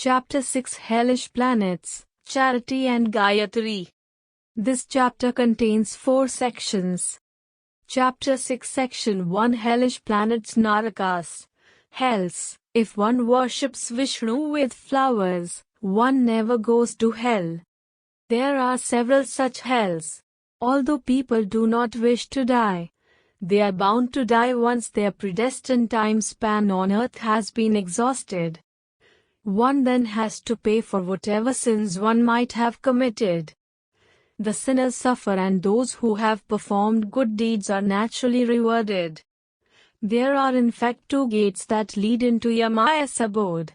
Chapter 6 Hellish Planets, Charity and Gayatri. This chapter contains 4 sections. Chapter 6 Section 1 Hellish Planets Narakas. Hells. If one worships Vishnu with flowers, one never goes to hell. There are several such hells. Although people do not wish to die, they are bound to die once their predestined time span on earth has been exhausted. One then has to pay for whatever sins one might have committed. The sinners suffer and those who have performed good deeds are naturally rewarded. There are in fact 2 gates that lead into Yama's abode.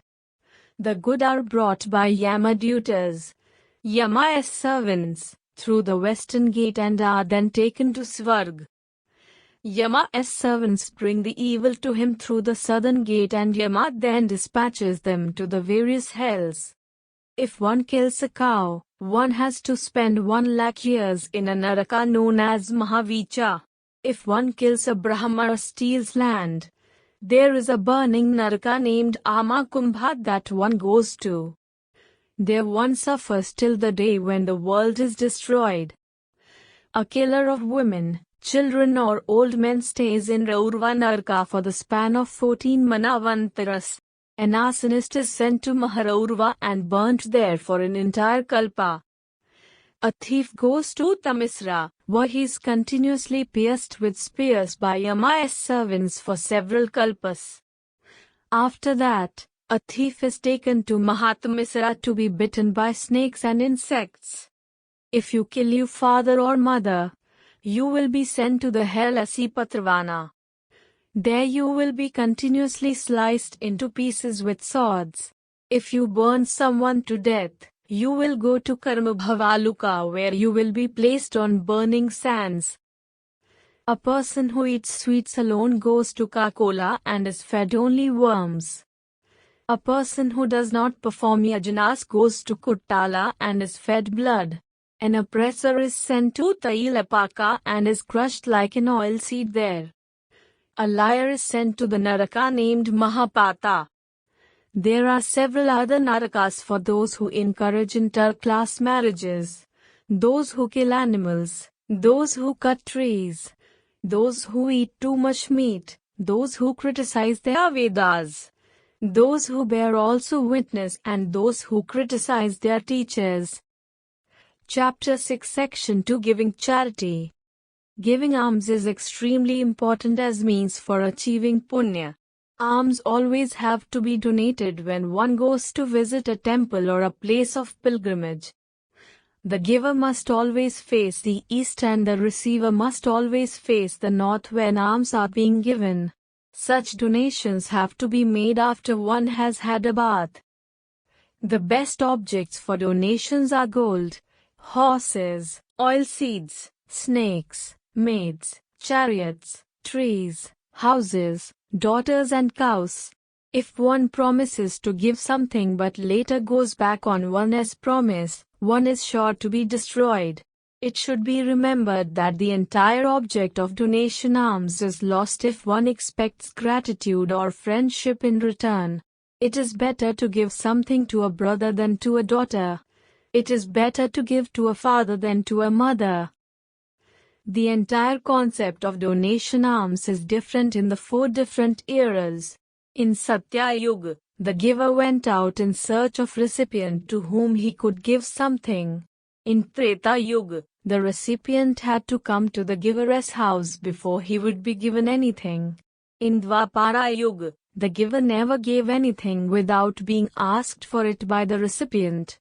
The good are brought by Yamadutas, Yama's servants, through the western gate and are then taken to Swarg. Yama's servants bring the evil to him through the southern gate and Yama then dispatches them to the various hells. If one kills a cow, one has to spend 1 lakh years in a naraka known as Mahavicha. If one kills a Brahma or steals land, there is a burning naraka named Amakumbha that one goes to. There one suffers till the day when the world is destroyed. A killer of women, children or old men stays in Raurva Naraka for the span of 14 Manavantaras. An arsonist is sent to Maharaurva and burnt there for an entire kalpa. A thief goes to Tamisra, where he is continuously pierced with spears by Yama's servants for several kalpas. After that, a thief is taken to Mahatamisra to be bitten by snakes and insects. If you kill your father or mother, you will be sent to the hell Asipatravana. There you will be continuously sliced into pieces with swords. If you burn someone to death, you will go to Karmabhavaluka where you will be placed on burning sands. A person who eats sweets alone goes to Kakola and is fed only worms. A person who does not perform yajanas goes to Kuttala and is fed blood. An oppressor is sent to Tailapaka and is crushed like an oilseed there. A liar is sent to the Naraka named Mahapata. There are several other Narakas for those who encourage inter-class marriages, those who kill animals, those who cut trees, those who eat too much meat, those who criticize their Vedas, those who bear also witness and those who criticize their teachers. Chapter 6 Section 2 Giving Charity. Giving alms is extremely important as means for achieving punya. Alms always have to be donated when one goes to visit a temple or a place of pilgrimage. The giver must always face the east and the receiver must always face the north when alms are being given. Such donations have to be made after one has had a bath. The best objects for donations are gold, horses, oilseeds, snakes, maids, chariots, trees, houses, daughters and cows. If one promises to give something but later goes back on one's promise, one is sure to be destroyed. It should be remembered that the entire object of donation alms is lost if one expects gratitude or friendship in return. It is better to give something to a brother than to a daughter. It is better to give to a father than to a mother. The entire concept of donation alms is different in the 4 different eras. In Satya Yuga, the giver went out in search of recipient to whom he could give something. In Treta Yuga, the recipient had to come to the giver's house before he would be given anything. In Dwapara Yuga, the giver never gave anything without being asked for it by the recipient.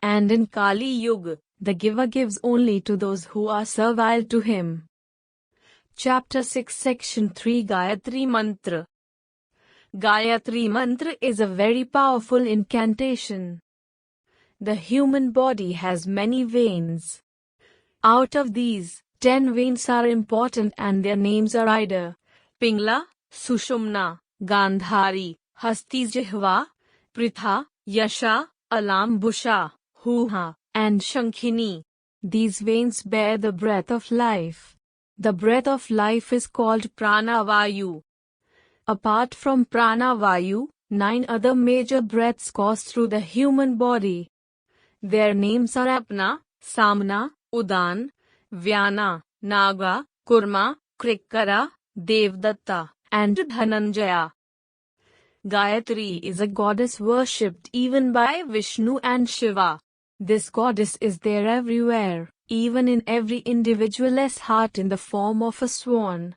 And in Kali Yuga, the giver gives only to those who are servile to him. Chapter 6 Section 3 Gayatri Mantra. Gayatri Mantra is a very powerful incantation. The human body has many veins. Out of these, 10 veins are important and their names are either Pingla, Sushumna, Gandhari, Hastijihva, Pritha, Yasha, Alambusha, Huha, and Shankhini. These veins bear the breath of life. The breath of life is called Pranavayu. Apart from Pranavayu, 9 other major breaths course through the human body. Their names are Apna, Samna, Udan, Vyana, Naga, Kurma, Krikkara, Devdatta, and Dhananjaya. Gayatri is a goddess worshipped even by Vishnu and Shiva. This goddess is there everywhere, even in every individual's heart in the form of a swan.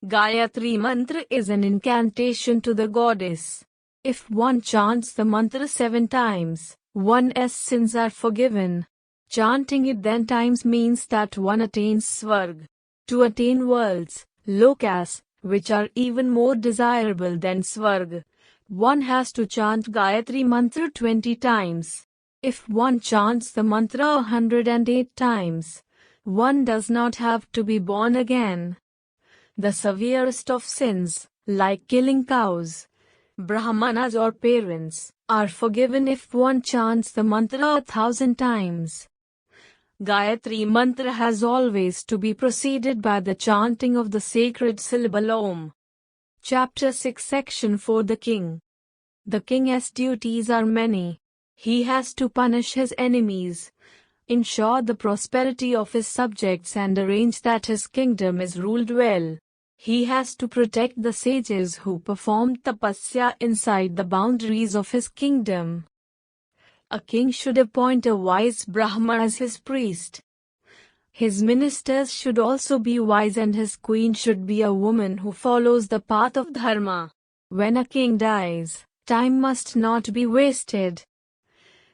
Gayatri mantra is an incantation to the goddess. If one chants the mantra 7 times, one's sins are forgiven. Chanting it 10 times means that one attains Swarg. To attain worlds, lokas, which are even more desirable than Swarg, one has to chant Gayatri mantra 20 times. If one chants the mantra 108 times, one does not have to be born again. The severest of sins, like killing cows, brahmanas or parents, are forgiven if one chants the mantra 1,000 times. Gayatri mantra has always to be preceded by the chanting of the sacred syllable Om. Chapter 6 Section 4 The King. The king's duties are many. He has to punish his enemies, ensure the prosperity of his subjects and arrange that his kingdom is ruled well. He has to protect the sages who performed tapasya inside the boundaries of his kingdom. A king should appoint a wise Brahma as his priest. His ministers should also be wise and his queen should be a woman who follows the path of dharma. When a king dies, time must not be wasted.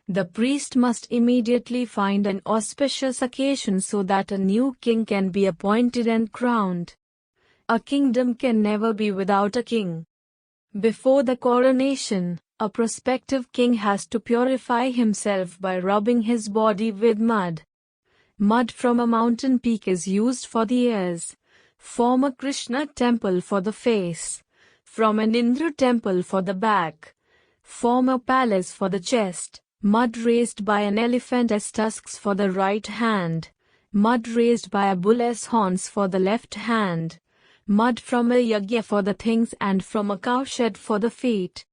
The priest must immediately find an auspicious occasion so that a new king can be appointed and crowned. A kingdom can never be without a king. Before the coronation, a prospective king has to purify himself by rubbing his body with mud. Mud from a mountain peak is used for the ears, from a Krishna temple for the face, from an Indra temple for the back, from a palace for the chest, mud raised by an elephant as tusks for the right hand, mud raised by a bull as horns for the left hand, mud from a yagya for the thighs and from a cowshed for the feet.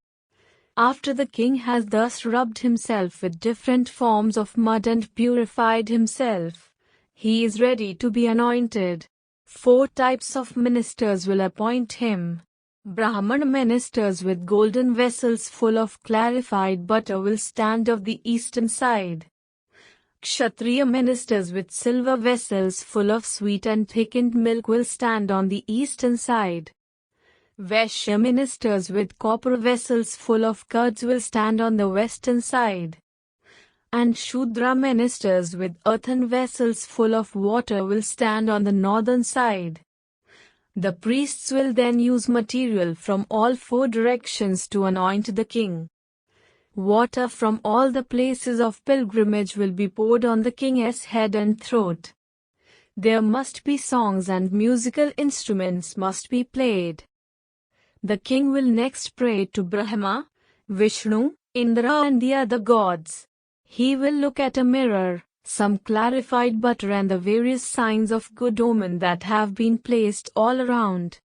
After the king has thus rubbed himself with different forms of mud and purified himself, he is ready to be anointed. 4 types of ministers will appoint him. Brahman ministers with golden vessels full of clarified butter will stand of the eastern side. Kshatriya ministers with silver vessels full of sweet and thickened milk will stand on the eastern side. Vaishya ministers with copper vessels full of curds will stand on the western side. And Shudra ministers with earthen vessels full of water will stand on the northern side. The priests will then use material from all 4 directions to anoint the king. Water from all the places of pilgrimage will be poured on the king's head and throat. There must be songs and musical instruments must be played. The king will next pray to Brahma, Vishnu, Indra and the other gods. He will look at a mirror, some clarified butter and the various signs of good omen that have been placed all around.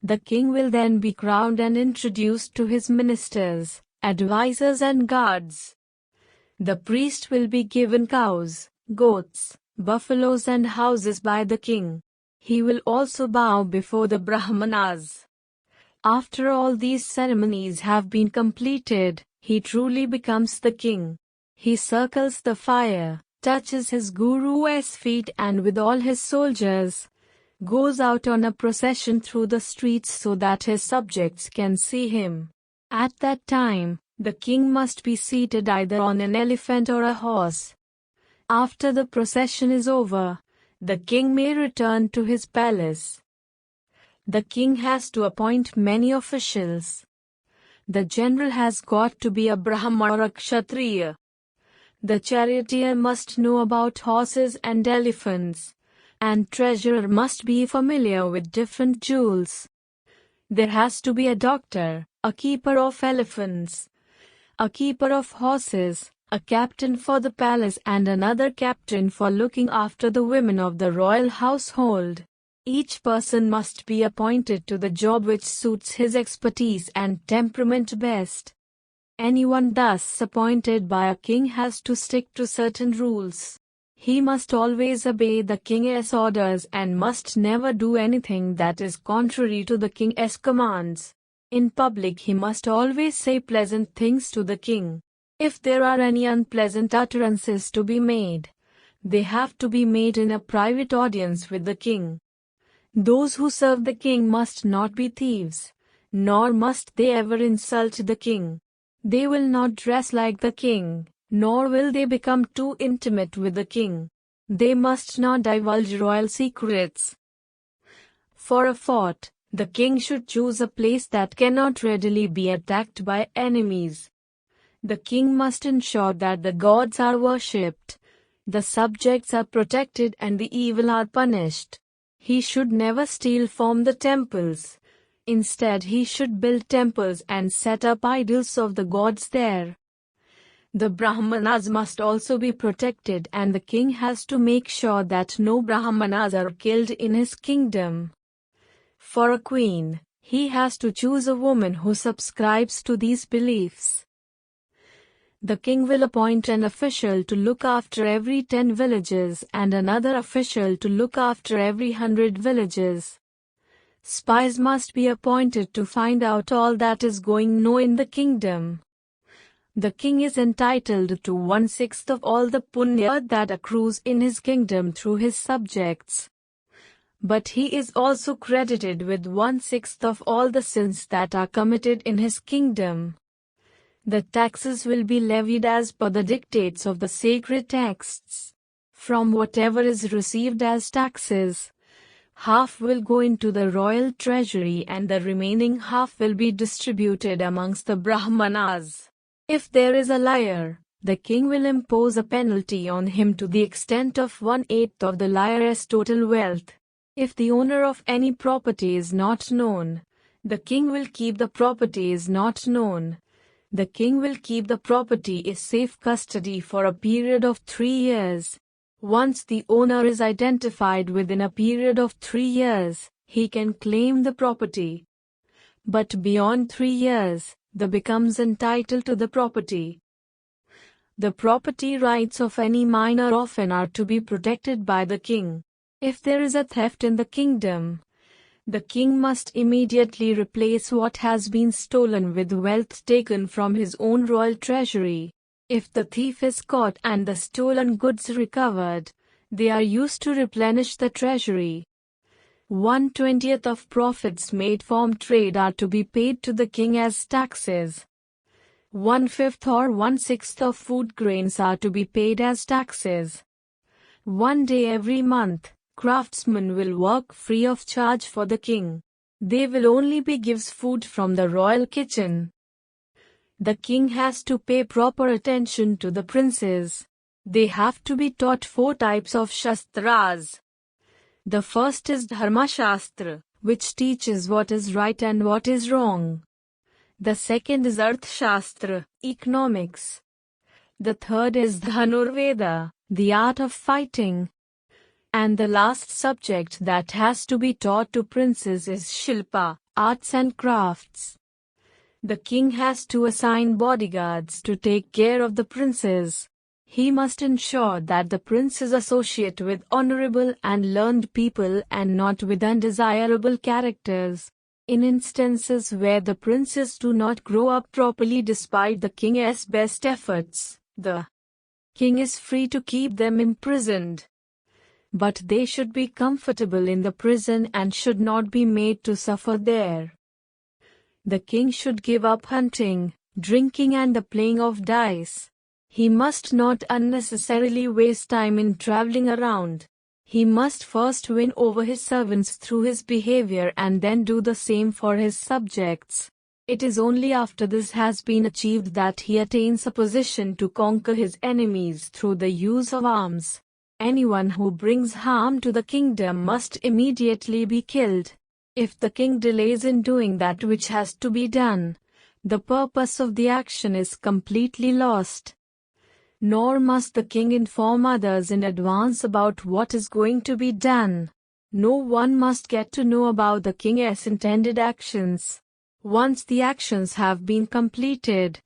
The king will then be crowned and introduced to his ministers, advisors and guards. The priest will be given cows, goats, buffaloes and houses by the king. He will also bow before the Brahmanas. After all these ceremonies have been completed, he truly becomes the king. He circles the fire, touches his guru's feet and with all his soldiers, goes out on a procession through the streets so that his subjects can see him. At that time, the king must be seated either on an elephant or a horse. After the procession is over, the king may return to his palace. The king has to appoint many officials. The general has got to be a Brahma or a Kshatriya. The charioteer must know about horses and elephants, and treasurer must be familiar with different jewels. There has to be a doctor, a keeper of elephants, a keeper of horses, a captain for the palace and another captain for looking after the women of the royal household. Each person must be appointed to the job which suits his expertise and temperament best. Anyone thus appointed by a king has to stick to certain rules. He must always obey the king's orders and must never do anything that is contrary to the king's commands. In public he must always say pleasant things to the king. If there are any unpleasant utterances to be made, they have to be made in a private audience with the king. Those who serve the king must not be thieves, nor must they ever insult the king. They will not dress like the king, nor will they become too intimate with the king. They must not divulge royal secrets. For a fort, the king should choose a place that cannot readily be attacked by enemies. The king must ensure that the gods are worshipped, the subjects are protected and the evil are punished. He should never steal from the temples. Instead, he should build temples and set up idols of the gods there. The Brahmanas must also be protected, and the king has to make sure that no Brahmanas are killed in his kingdom. For a queen, he has to choose a woman who subscribes to these beliefs. The king will appoint an official to look after every 10 villages and another official to look after every 100 villages. Spies must be appointed to find out all that is going on in the kingdom. The king is entitled to 1/6 of all the punya that accrues in his kingdom through his subjects. But he is also credited with 1/6 of all the sins that are committed in his kingdom. The taxes will be levied as per the dictates of the sacred texts. From whatever is received as taxes, half will go into the royal treasury and the remaining half will be distributed amongst the Brahmanas. If there is a liar, the king will impose a penalty on him to the extent of 1/8 of the liar's total wealth. If the owner of any property is not known, the king will keep the property is not known. The king will keep the property in safe custody for a period of 3 years. Once the owner is identified within a period of 3 years, he can claim the property. But beyond 3 years, the becomes entitled to the property. The property rights of any minor orphan are to be protected by the king. If there is a theft in the kingdom, the king must immediately replace what has been stolen with wealth taken from his own royal treasury. If the thief is caught and the stolen goods recovered, they are used to replenish the treasury. 1/20th of profits made from trade are to be paid to the king as taxes. 1/5 or 1/6 of food grains are to be paid as taxes. 1 day every month, craftsmen will work free of charge for the king. They will only be gives food from the royal kitchen. The king has to pay proper attention to the princes. They have to be taught 4 types of shastras. The first is Dharma Shastra, which teaches what is right and what is wrong. The second is Arth Shastra, economics. The third is Dhanurveda, the art of fighting. And the last subject that has to be taught to princes is Shilpa, arts and crafts. The king has to assign bodyguards to take care of the princes. He must ensure that the princes associate with honorable and learned people and not with undesirable characters. In instances where the princes do not grow up properly despite the king's best efforts, the king is free to keep them imprisoned. But they should be comfortable in the prison and should not be made to suffer there. The king should give up hunting, drinking and the playing of dice. He must not unnecessarily waste time in traveling around. He must first win over his servants through his behavior and then do the same for his subjects. It is only after this has been achieved that he attains a position to conquer his enemies through the use of arms. Anyone who brings harm to the kingdom must immediately be killed. If the king delays in doing that which has to be done, the purpose of the action is completely lost. Nor must the king inform others in advance about what is going to be done. No one must get to know about the king's intended actions. Once the actions have been completed,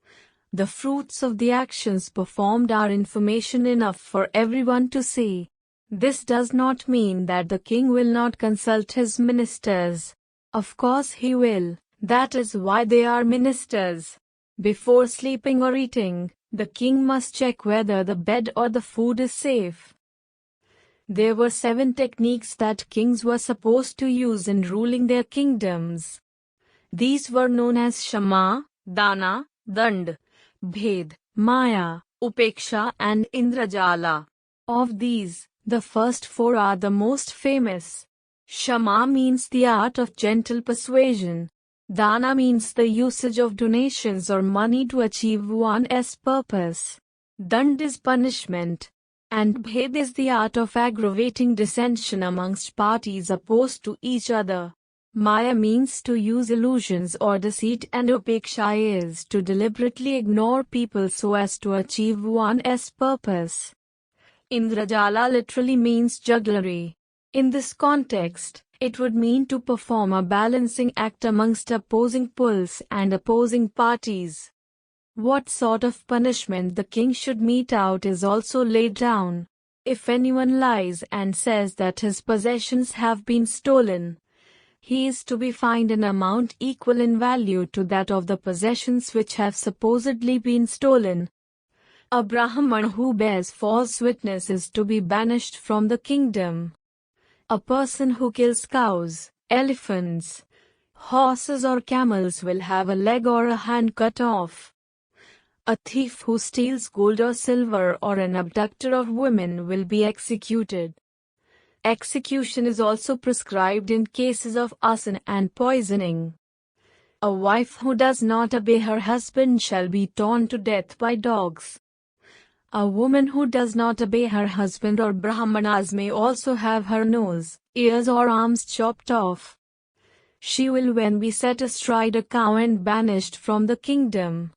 the fruits of the actions performed are information enough for everyone to see. This does not mean that the king will not consult his ministers. Of course he will, that is why they are ministers. Before sleeping or eating, the king must check whether the bed or the food is safe. There were 7 techniques that kings were supposed to use in ruling their kingdoms. These were known as Shama, Dana, Dand, Bhed, Maya, Upeksha and Indrajala. Of these, the first 4 are the most famous. Shama means the art of gentle persuasion. Dana means the usage of donations or money to achieve one's purpose. Dand is punishment. And Bhed is the art of aggravating dissension amongst parties opposed to each other. Maya means to use illusions or deceit, and Upeksha is to deliberately ignore people so as to achieve one's purpose. Indrajala literally means jugglery. In this context, it would mean to perform a balancing act amongst opposing pulls and opposing parties. What sort of punishment the king should mete out is also laid down. If anyone lies and says that his possessions have been stolen, he is to be fined an amount equal in value to that of the possessions which have supposedly been stolen. A Brahman who bears false witness is to be banished from the kingdom. A person who kills cows, elephants, horses or camels will have a leg or a hand cut off. A thief who steals gold or silver or an abductor of women will be executed. Execution is also prescribed in cases of arson and poisoning. A wife who does not obey her husband shall be torn to death by dogs. A woman who does not obey her husband or Brahmanas may also have her nose, ears or arms chopped off. She will then be set astride a cow and banished from the kingdom.